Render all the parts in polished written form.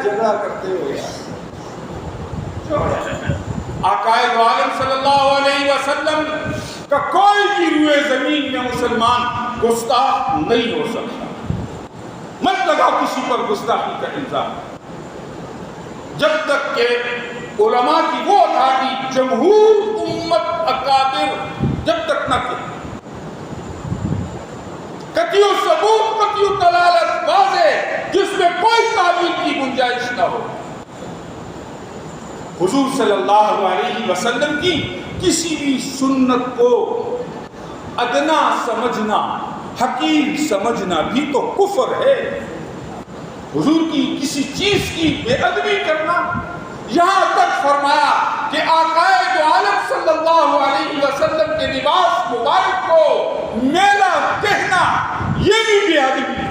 جھگڑا کرتے ہو یار؟ آقائے دو عالم صلی اللہ علیہ وسلم کا کوئی بھی روئے زمین میں مسلمان گستاخ نہیں ہو سکتا. مت لگاؤ کسی پر گستاخی کا الزام جب تک کہ علماء کی وہ اتھارٹی جمہور امت اکابر جب تک نہ کرے. قطعی ثبوت قطعی دلالت واضح جس میں کوئی تعویل کی گنجائش نہ ہو. حضور صلی اللہ علیہ وسلم کی کسی بھی سنت کو ادنا سمجھنا حقیر سمجھنا بھی تو کفر ہے. حضور کی کسی چیز کی بے ادبی کرنا، یہاں تک فرمایا کہ آقائے دو عالم صلی اللہ علیہ وسلم کے لباس مبارک کو میلا کہنا یہ بھی بے ادبی ہے.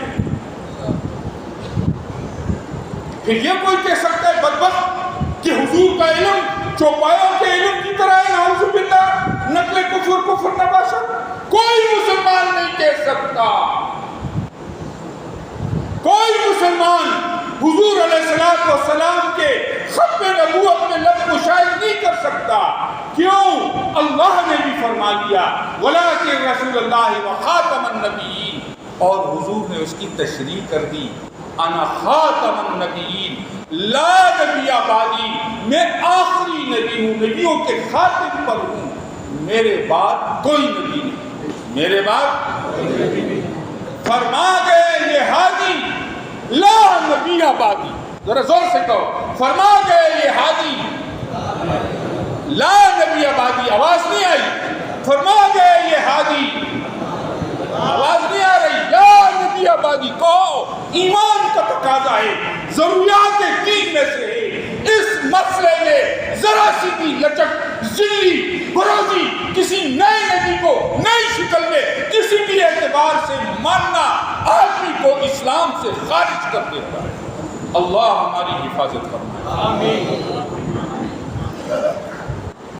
پھر یہ کوئی کہہ سکتا ہے بدبخت کہ حضور کا علم چوپایوں کے علم کی طرح ہے، نعوذ باللہ، نقل کفر نباشت. کوئی مسلمان نہیں کہہ سکتا. کوئی مسلمان حضور علیہ السلام کے ختم نبوت میں لفظ مشاہد نہیں کر سکتا. کیوں؟ اللہ نے بھی فرما دیا وَلَٰكِن رسول اللہ وخاتم النبیین، اور حضور نے اس کی تشریح کر دی انا خاتم النبیین لا نبی بعدی، میں آخری نبی ہوں، نبیوں کے خاتم پر ہوں، میرے بعد کوئی نبی نہیں، میرے بعد کوئی نبی نہیں. فرما گئے یہ ہادی لا نبی بعدی، ذرا زور سے کہو، فرما گئے یہ ہادی لا نبی بعدی. آواز نہیں آئی؟ فرما گئے یہ ہادی، آواز نہیں آ رہی؟ لا نبی بعدی کو ایمان کا تقاضا ہے، ضروریات دین میں سے ہے. اس مسئلے میں ذرا سی بھی لچک، ذلی، بروزی کسی نئے نبی کو نئی شکل میں کسی بھی اعتبار سے ماننا آدمی کو اسلام سے خارج کر دیتا ہے. اللہ ہماری حفاظت فرمائے. آمین.